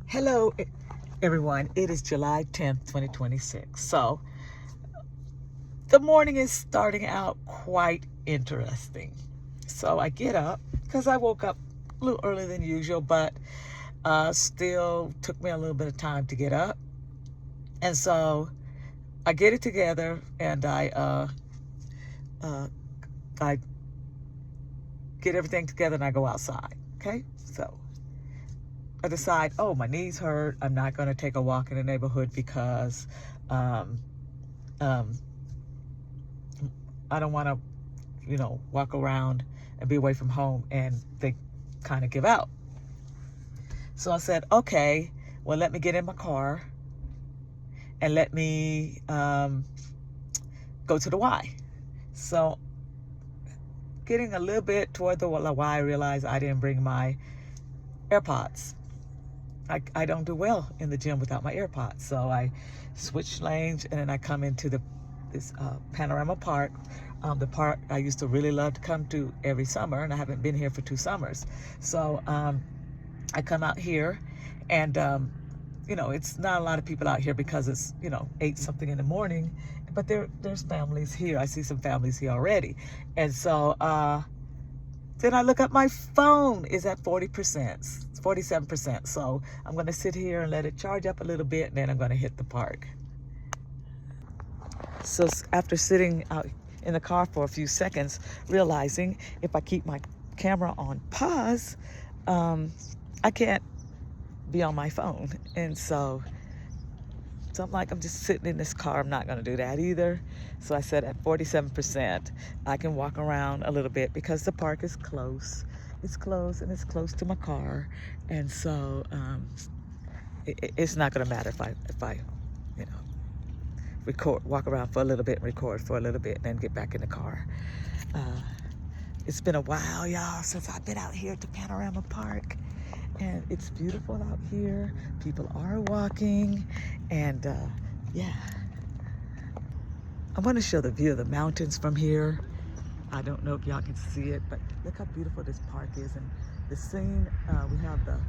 Hello, everyone. It is July 10th, 2026. So, the morning is starting out quite interesting. So, I get up because I woke up a little earlier than usual, but still took me a little bit of time to get up. And so, I get it together and I get everything together and I go outside. Okay? So, I decide, oh, my knees hurt. I'm not going to take a walk in the neighborhood because um, I don't want to, walk around and be away from home and they kind of give out. So I said, okay, well, let me get in my car and let me go to the Y. So getting a little bit toward the Y, I realized I didn't bring my AirPods. I don't do well in the gym without my AirPods. So I switch lanes and then I come into this Panorama Park, the park I used to really love to come to every summer, and I haven't been here for 2 summers. So I come out here and, it's not a lot of people out here because it's, 8 something in the morning, but there's families here. I see some families here already. And so then I look up, my phone is at 40%. 47%. So I'm going to sit here and let it charge up a little bit, and then I'm going to hit the park. So after sitting out in the car for a few seconds, realizing if I keep my camera on pause, I can't be on my phone. And so I'm like, I'm just sitting in this car. I'm not going to do that either. So I said at 47%, I can walk around a little bit because the park is close. It's close and it's close to my car. And so it's not going to matter if I walk around for a little bit, record for a little bit, and then get back in the car. It's been a while, y'all, since I've been out here at the Panorama Park. And it's beautiful out here. People are walking. And yeah. I want to show the view of the mountains from here. I don't know if y'all can see it, but look how beautiful this park is. And the scene, we have you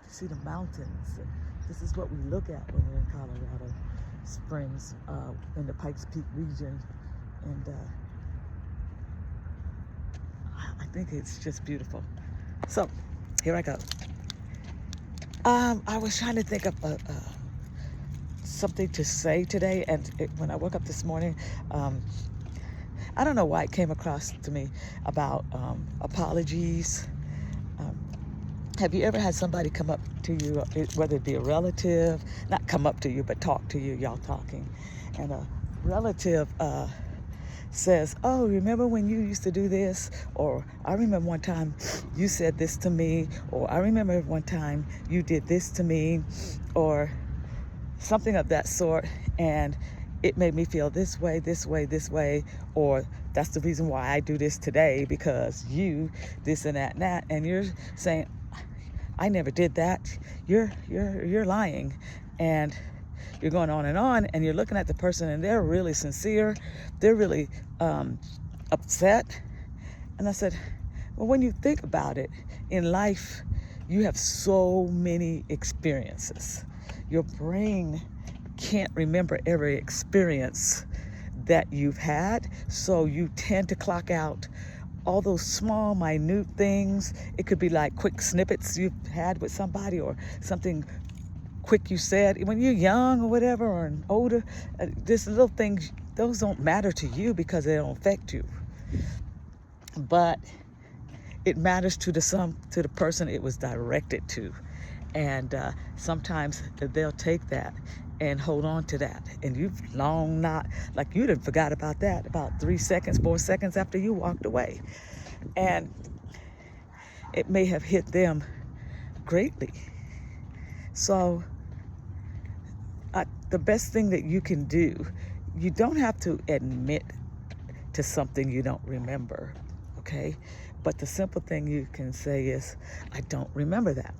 can see the mountains. This is what we look at when we're in Colorado Springs, in the Pikes Peak region. And I think it's just beautiful. So here I go. I was trying to think of something to say today, and when I woke up this morning, I don't know why it came across to me about apologies. Have you ever had somebody come up to you, whether it be a relative, not come up to you, but talk to you, y'all talking, and a relative says, oh, remember when you used to do this? Or I remember one time you said this to me, or I remember one time you did this to me, or something of that sort, and it made me feel this way, this way, this way, or that's the reason why I do this today, because you, this and that, and you're saying, I never did that. You're lying. And you're going on, and you're looking at the person, and they're really sincere. They're really upset. And I said, well, when you think about it, in life, you have so many experiences. Your brain can't remember every experience that you've had, so you tend to clock out all those small, minute things. It could be like quick snippets you've had with somebody, or something quick you said when you're young or whatever, or older. This little things, those don't matter to you because they don't affect you. But it matters to the person it was directed to. And sometimes they'll take that and hold on to that. And you've long not, like you done forgot about that about 3 seconds, 4 seconds after you walked away. And it may have hit them greatly. So the best thing that you can do, you don't have to admit to something you don't remember, okay? But the simple thing you can say is, I don't remember that.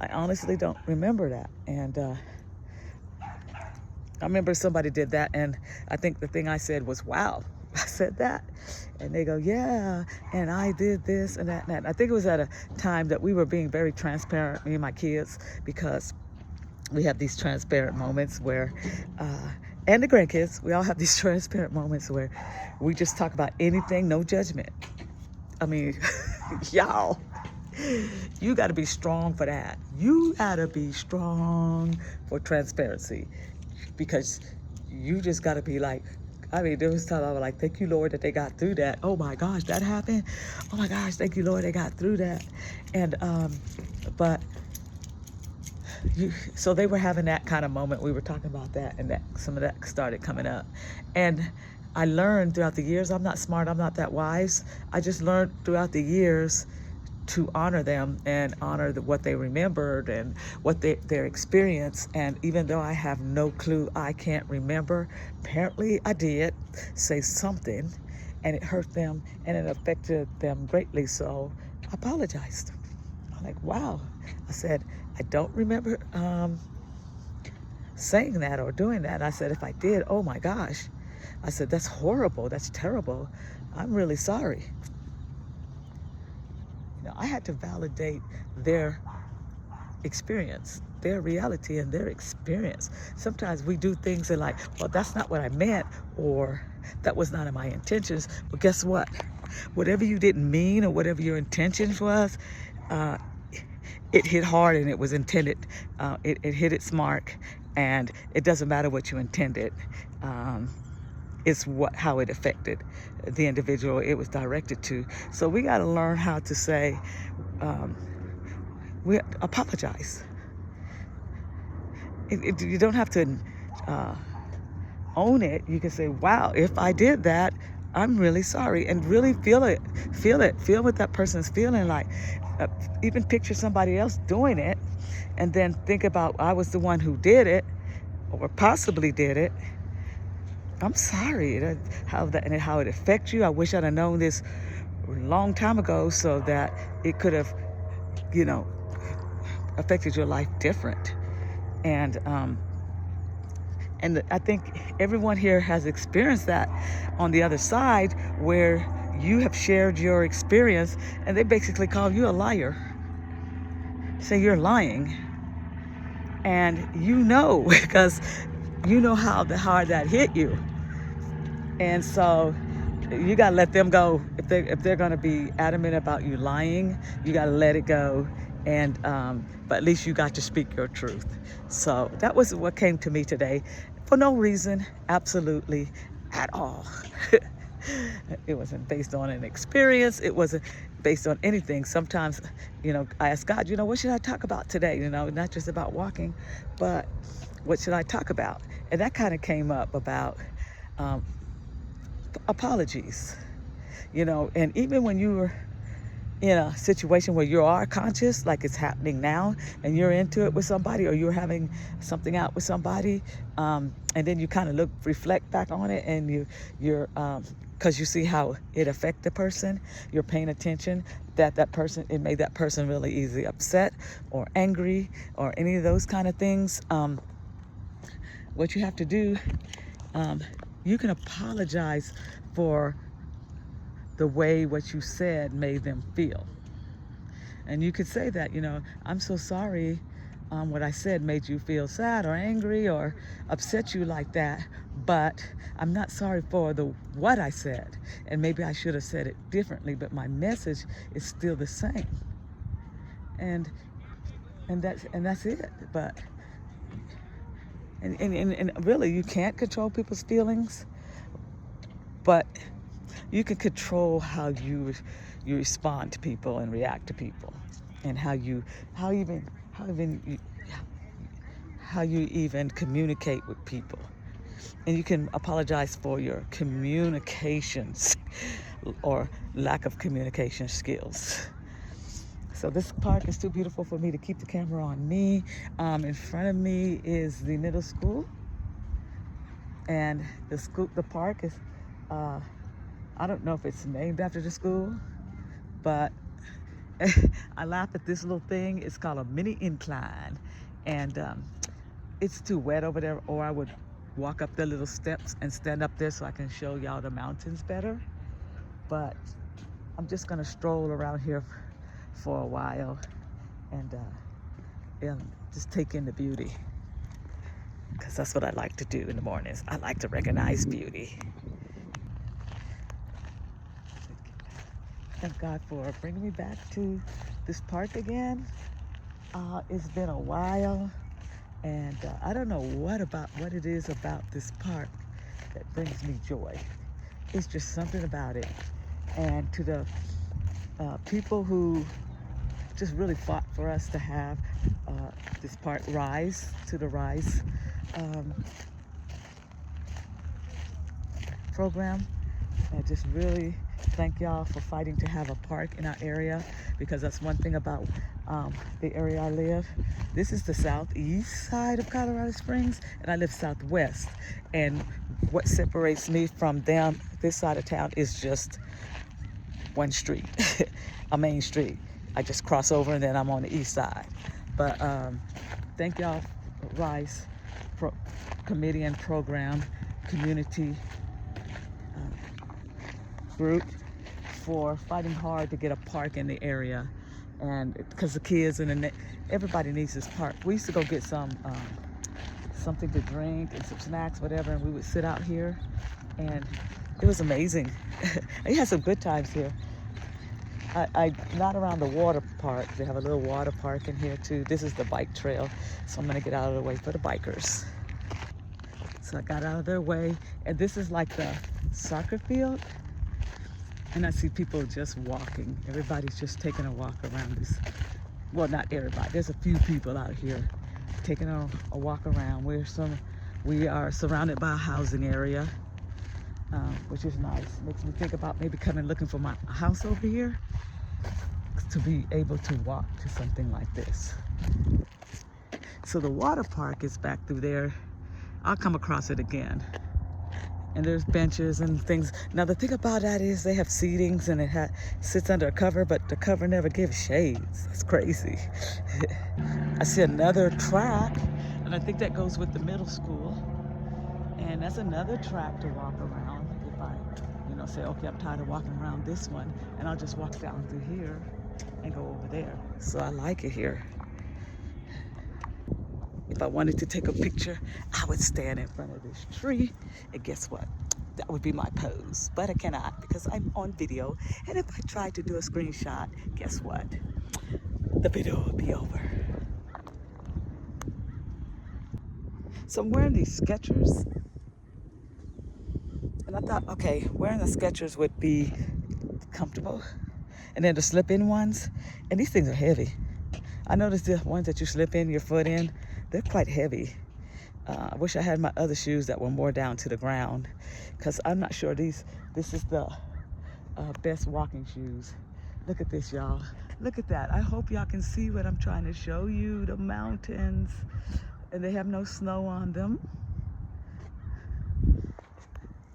I honestly don't remember that. And I remember somebody did that, and I think the thing I said was, wow. I said that? And they go, yeah, and I did this and that and that. I think it was at a time that we were being very transparent, me and my kids, because we have these transparent moments where, and the grandkids, we all have these transparent moments where we just talk about anything, no judgment. I mean, y'all, you got to be strong for that. You got to be strong for transparency, because you just got to be like, I mean, there was times I was like, thank you, Lord, that they got through that. Oh my gosh, that happened. Oh my gosh, thank you, Lord, they got through that. And, but so they were having that kind of moment. We were talking about that, and that some of that started coming up. And I learned throughout the years, I'm not smart, I'm not that wise. I just learned throughout the years to honor them and honor what they remembered and what their experience. And even though I have no clue, I can't remember, apparently I did say something and it hurt them and it affected them greatly. So I apologized. I'm like, wow. I said, I don't remember saying that or doing that. I said, if I did, oh my gosh. I said, that's horrible. That's terrible. I'm really sorry. You know, I had to validate their experience, their reality and their experience. Sometimes we do things and like, well, that's not what I meant, or that was not in my intentions. But guess what? Whatever you didn't mean or whatever your intentions was, it hit hard and it was intended. It hit its mark, and it doesn't matter what you intended. It's how it affected the individual it was directed to. So we got to learn how to say, we apologize. You don't have to own it. You can say, wow, if I did that, I'm really sorry, and really feel it, feel what that person's feeling like. Even picture somebody else doing it, and then think about, I was the one who did it, or possibly did it. I'm sorry how it affects you. I wish I'd have known this a long time ago so that it could have, affected your life different. And I think everyone here has experienced that on the other side, where you have shared your experience and they basically call you a liar. Say you're lying. And because you know how hard that hit you. And so you got to let them go. If they're going to be adamant about you lying, you got to let it go. And but at least you got to speak your truth. So that was what came to me today, for no reason, absolutely at all. It wasn't based on an experience. It wasn't based on anything. Sometimes, I ask God, what should I talk about today? Not just about walking, but what should I talk about? And that kind of came up about apologies, and even when you were in a situation where you are conscious, like it's happening now, and you're into it with somebody, or you're having something out with somebody, and then you kind of reflect back on it, and you're because you see how it affected the person, you're paying attention that person, it made that person really easily upset or angry or any of those kind of things. What you have to do, you can apologize for the way what you said made them feel. And you could say that, I'm so sorry what I said made you feel sad or angry or upset you like that, but I'm not sorry for what I said. And maybe I should have said it differently, but my message is still the same. And that's it. But and really, you can't control people's feelings, but you can control how you respond to people and react to people, and how you even communicate with people. And you can apologize for your communications or lack of communication skills. So this park is too beautiful for me to keep the camera on me. In front of me is the middle school, and the park is, I don't know if it's named after the school, but I laugh at this little thing. It's called a mini incline, and it's too wet over there, or I would walk up the little steps and stand up there so I can show y'all the mountains better. But I'm just gonna stroll around here for a while and just take in the beauty, because that's what I like to do in the mornings. I like to recognize beauty. Thank God for bringing me back to this park again. It's been a while, and I don't know what it is about this park that brings me joy. It's just something about it. And to the people who just really fought for us to have this park rise to the Rise program, I just really thank y'all for fighting to have a park in our area, because that's one thing about the area I live. This is the southeast side of Colorado Springs, and I live southwest. And what separates me from them, this side of town, is just one street, a main street. I just cross over and then I'm on the east side. But thank y'all, Rise Committee and Program Community Group, for fighting hard to get a park in the area. And because the kids and everybody needs this park. We used to go get something to drink and some snacks, whatever, and we would sit out here, and it was amazing. I had some good times here. I not around the water park. They have a little water park in here too. This is the bike trail, so I'm gonna get out of the way for the bikers. So I got out of their way, and this is like the soccer field, and I see people just walking. Everybody's just taking a walk around this. Well, not everybody. There's a few people out here taking a walk around. We are surrounded by a housing area, which is nice. Makes me think about maybe coming looking for my house over here, to be able to walk to something like this. So the water park is back through there. I'll come across it again. And there's benches and things. Now the thing about that is they have seatings, and it sits under a cover, but the cover never gives shades. That's crazy. I see another track, and I think that goes with the middle school. And that's another track to walk around if I, say, okay, I'm tired of walking around this one, and I'll just walk down through here and go over there. So I like it here. If I wanted to take a picture, I would stand in front of this tree, and guess what? That would be my pose. But I cannot, because I'm on video, and if I tried to do a screenshot, guess what? The video would be over. So I'm wearing these Skechers, and I thought, okay, wearing the Skechers would be comfortable, and then the slip-in ones, and these things are heavy. I noticed the ones that you slip in your foot in, they're quite heavy. I wish I had my other shoes that were more down to the ground, because I'm not sure this is the best walking shoes. Look at this, y'all. Look at that. I hope y'all can see what I'm trying to show you, the mountains, and they have no snow on them.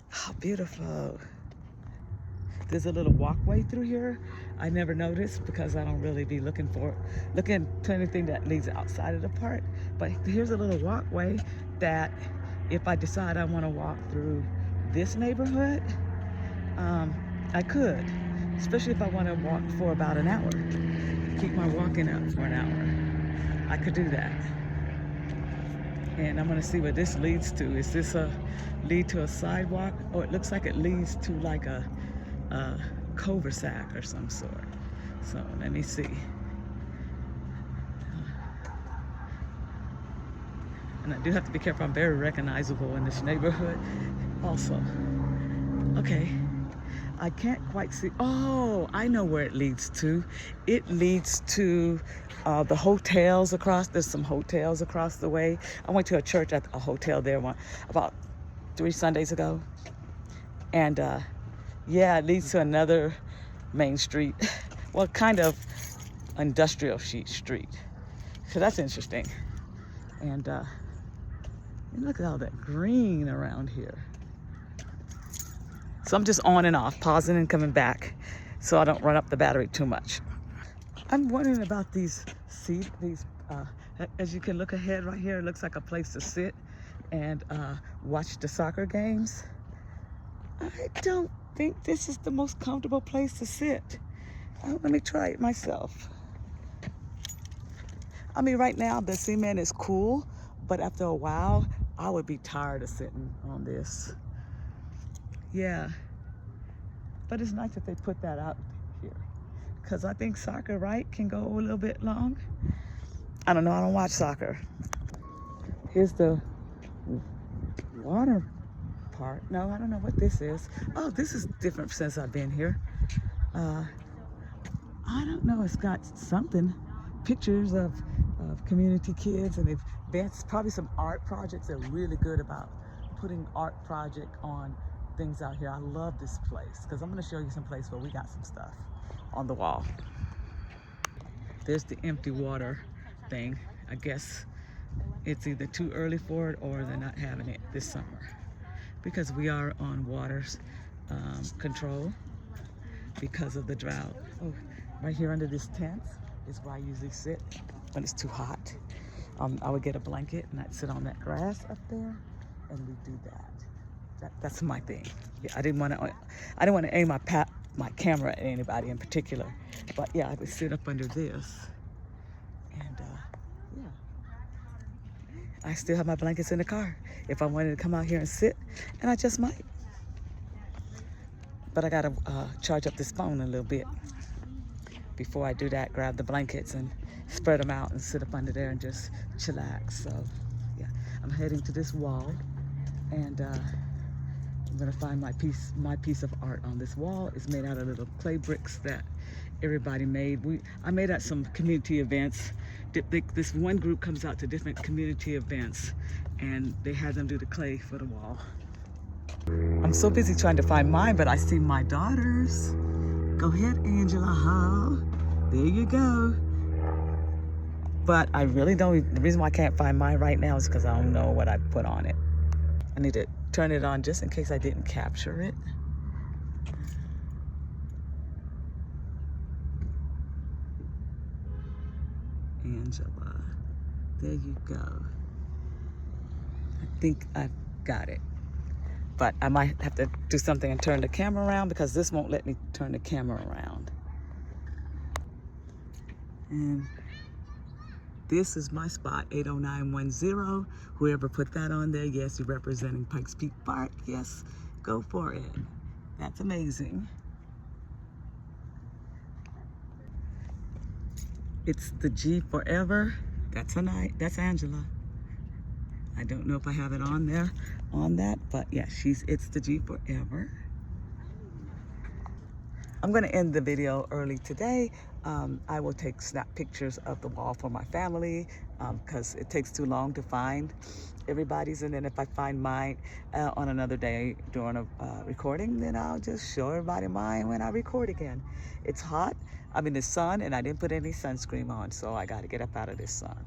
How beautiful. There's a little walkway through here. I never noticed, because I don't really be looking to anything that leads outside of the park. But here's a little walkway that if I decide I want to walk through this neighborhood, I could, especially if I want to walk for about an hour. Keep my walking up for an hour. I could do that. And I'm going to see what this leads to. Is this lead to a sidewalk? Oh, it looks like it leads to like a cul-de-sac or some sort. So let me see. And I do have to be careful. I'm very recognizable in this neighborhood also. Okay, I can't quite see. Oh, I know where it leads to. It leads to the hotels across. There's some hotels across the way. I went to a church at a hotel there about 3 Sundays ago. And yeah, it leads to another main street. Well, kind of industrial street. So that's interesting. And look at all that green around here. So I'm just on and off, pausing and coming back, so I don't run up the battery too much. I'm wondering about these seats. As you can look ahead right here, it looks like a place to sit. and watch the soccer games. I don't think this is the most comfortable place to sit. Let me try it myself. I mean, right now the cement is cool, but after a while, I would be tired of sitting on this. Yeah, but it's nice that they put that out here, because I think soccer, right, can go a little bit long. I don't know, I don't watch soccer. Here's the water part. No, I don't know what this is. Oh, this is different since I've been here. I don't know, it's got something, pictures of community kids, and that's probably some art projects. They're really good about putting art project on things out here. I love this place because I'm going to show you some place where we got some stuff on the wall. There's the empty water thing. I guess it's either too early for it or they're not having it this summer, because we are on water's control because of the drought. Oh, right here under this tent is where I usually sit when it's too hot. I would get a blanket and I'd sit on that grass up there, and we do that. That's my thing. Yeah, I didn't want to aim my camera at anybody in particular, but yeah, I would sit up under this, and yeah, I still have my blankets in the car if I wanted to come out here and sit, and I just might. But I gotta charge up this phone a little bit before I do that. Grab the blankets and spread them out and sit up under there and just chillax. So yeah, I'm heading to this wall, and I'm gonna find my piece of art on this wall. It's made out of little clay bricks that everybody made. I made at some community events. This one group comes out to different community events, and they had them do the clay for the wall. I'm so busy trying to find mine, but I see my daughters. Go ahead, Angela. Oh, there you go. But I really don't. The reason why I can't find mine right now is because I don't know what I put on it. I need to turn it on just in case I didn't capture it. Angela, there you go. I think I've got it. But I might have to do something and turn the camera around, because this won't let me turn the camera around. And this is my spot, 80910. Whoever put that on there, yes, you're representing Pikes Peak Park. Yes, go for it. That's amazing. It's the G Forever. That's that's Angela. I don't know if I have it on there, on that, but yeah, it's the G Forever. I'm gonna end the video early today. I will snap pictures of the wall for my family, because it takes too long to find everybody's, and then if I find mine on another day during a recording, then I'll just show everybody mine when I record again. It's hot, I'm in the sun, and I didn't put any sunscreen on, so I gotta get up out of this sun.